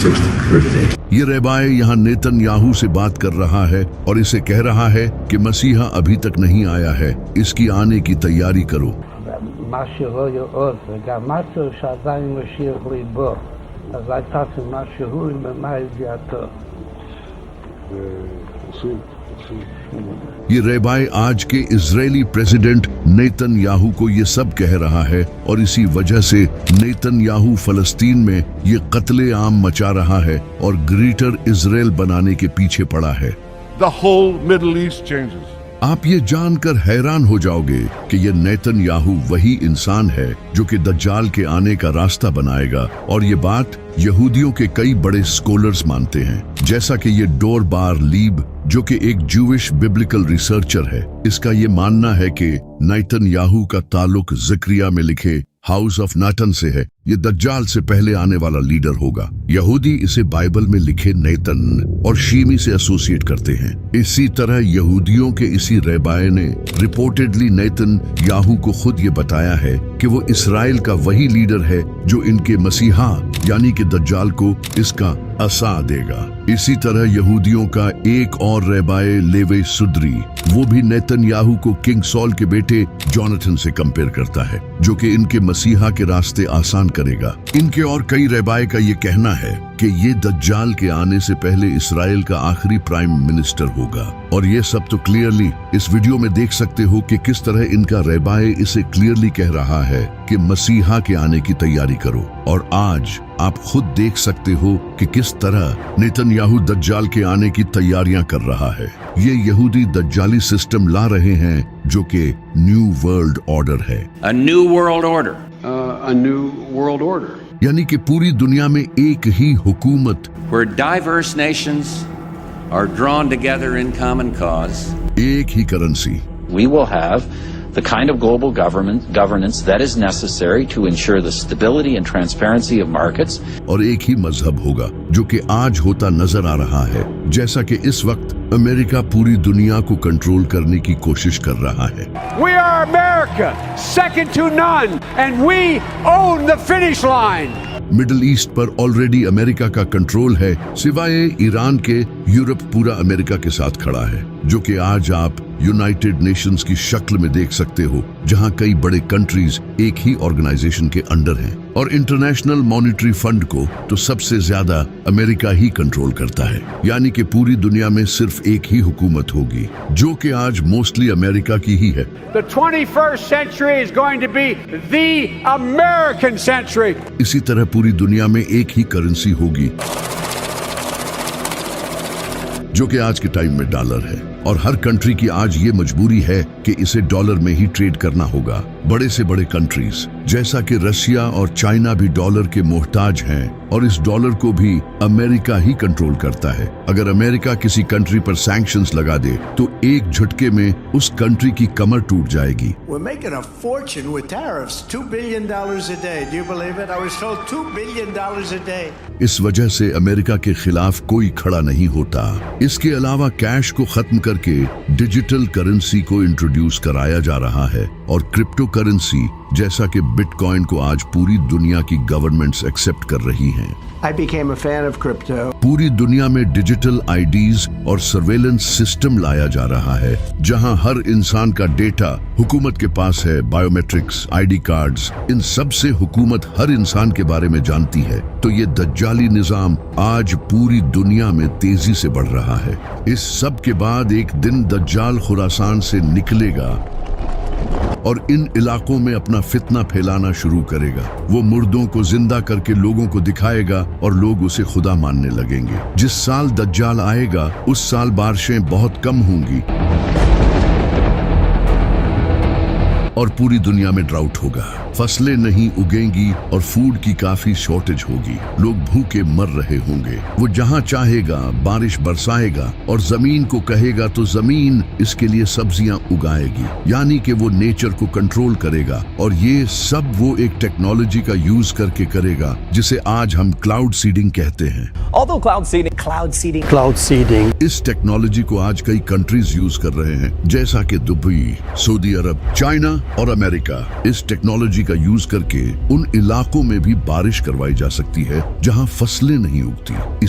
ये रेबाए यहाँ नेतन्याहू से बात कर रहा है और इसे कह रहा है कि मसीहा अभी तक नहीं आया है, इसकी आने की तैयारी करो। משהו יעוד, וגם משהו שעדיין משאיר ליבו, אז הייתה משהו ממה ידיעתו. ये रेबाए आज के इजरायली प्रेसिडेंट नेतन्याहू को ये सब कह रहा है और इसी वजह से नेतन्याहू फलस्तीन में ये कत्ले आम मचा रहा है और ग्रेटर इजराइल बनाने के पीछे पड़ा है। The whole Middle East changes. आप ये जानकर हैरान हो जाओगे कि ये नेतन्याहू वही इंसान है जो कि दज्जाल के आने का रास्ता बनाएगा, और ये बात यहूदियों के कई बड़े स्कॉलर्स मानते हैं, जैसा कि ये डोर बार लीब जो कि एक जूविश बिब्लिकल रिसर्चर है। इसका ये मानना है कि नेतन्याहू का ताल्लुक ज़करिया में लिखे हाउस ऑफ नाटन से है। ये दज्जाल से पहले आने वाला लीडर होगा। यहूदी इसे बाइबल में लिखे नेतन और शीमी से एसोसिएट करते हैं। इसी तरह यहूदियों के इसी रेबाए ने रिपोर्टेडली नेतन्याहू को खुद ये बताया है कि वो इसराइल का वही लीडर है जो इनके मसीहा यानी कि दज्जाल को इसका असा देगा। इसी तरह यहूदियों का एक और रेबाए लेवे सुद्री, वो भी नेतन्याहू को किंग सॉल के बेटे जोनाथन से कंपेयर करता है, जो कि इनके मसीहा के रास्ते आसान करेगा। इनके और कई रेबाए का ये कहना है कि ये दज्जाल के आने से पहले इसराइल का आखिरी प्राइम मिनिस्टर होगा। और ये सब तो क्लियरली इस वीडियो में देख सकते हो कि किस तरह इनका रेबाए इसे क्लियरली कह रहा है कि मसीहा के आने की तैयारी करो। और आज आप खुद देख सकते हो कि किस तरह नेतन्याहू दज्जाल के आने की तैयारियां कर रहा है। ये यहूदी दज्जाली सिस्टम ला रहे हैं जो कि न्यू वर्ल्ड ऑर्डर है। A new world order. A new world order. यानी कि पूरी दुनिया में एक ही हुकूमत, Where diverse nations are drawn together in common cause. एक ही currency. We will have the kind of global governance that is necessary to ensure the stability and transparency of markets. और एक ही मजहब होगा जो कि आज होता नजर आ रहा है, जैसा कि इस वक्त अमेरिका पूरी दुनिया को कंट्रोल करने की कोशिश कर रहा है। We are America, second to none, and we own the finish line. Middle east पर ऑलरेडी अमेरिका का कंट्रोल है, सिवाय ईरान के यूरोप पूरा अमेरिका के साथ खड़ा है, जो कि आज आप यूनाइटेड नेशंस की शक्ल में देख सकते हो, जहां कई बड़े कंट्रीज एक ही ऑर्गेनाइजेशन के अंडर हैं। और इंटरनेशनल मॉनेटरी फंड को तो सबसे ज्यादा अमेरिका ही कंट्रोल करता है, यानी कि पूरी दुनिया में सिर्फ एक ही हुकूमत होगी, जो कि आज मोस्टली अमेरिका की ही है। The 21st century is going to be the American century. इसी तरह पूरी दुनिया में एक ही करेंसी होगी, जो कि आज के टाइम में डॉलर है। और हर कंट्री की आज ये मजबूरी है कि इसे डॉलर में ही ट्रेड करना होगा। बड़े से बड़े कंट्रीज जैसा कि रशिया और चाइना भी डॉलर के मोहताज हैं, और इस डॉलर को भी अमेरिका ही कंट्रोल करता है। अगर अमेरिका किसी कंट्री पर सैंक्शंस लगा दे तो एक झटके में उस कंट्री की कमर टूट जाएगी। We're making a fortune with tariffs, $2 billion a day. Do you believe it? I was told $2 billion a day. इस वजह से अमेरिका के खिलाफ कोई खड़ा नहीं होता। इसके अलावा कैश को खत्म करके डिजिटल करेंसी को इंट्रोड्यूस कराया जा रहा है, और क्रिप्टो करेंसी जैसा कि बिटकॉइन को आज पूरी दुनिया की गवर्नमेंट्स एक्सेप्ट कर रही हैं। I became a fan of crypto. पूरी दुनिया में डिजिटल आईडीज और सर्वेलेंस सिस्टम लाया जा रहा है, जहां हर इंसान का डेटा हुकूमत के पास है। बायोमेट्रिक्स, आईडी कार्ड्स, इन सब से हुकूमत हर इंसान के बारे में जानती है। तो ये दज्जाली निजाम आज पूरी दुनिया में तेजी से बढ़ रहा है। इस सब के बाद एक दिन दज्जाल खुरासान से निकलेगा और इन इलाकों में अपना फितना फैलाना शुरू करेगा। वो मुर्दों को जिंदा करके लोगों को दिखाएगा और लोग उसे खुदा मानने लगेंगे। जिस साल दज्जाल आएगा उस साल बारिशें बहुत कम होंगी और पूरी दुनिया में ड्राउट होगा, फसलें नहीं उगेंगी और फूड की काफी शॉर्टेज होगी। लोग भूखे मर रहे होंगे। वो जहां चाहेगा बारिश बरसाएगा और जमीन को कहेगा तो जमीन इसके लिए सब्जियां उगाएगी, यानी कि वो नेचर को कंट्रोल करेगा। और ये सब वो एक टेक्नोलॉजी का यूज करके करेगा जिसे आज हम क्लाउड सीडिंग कहते हैं। Although cloud seeding, इस टेक्नोलॉजी को आज कई कंट्रीज यूज कर रहे हैं, जैसा कि दुबई, सऊदी अरब, चाइना और अमेरिका इस टेक्नोलॉजी का यूज करके उन इलाकों में भी बारिश करवाई जा सकती है जहां फसलें नहीं उगती।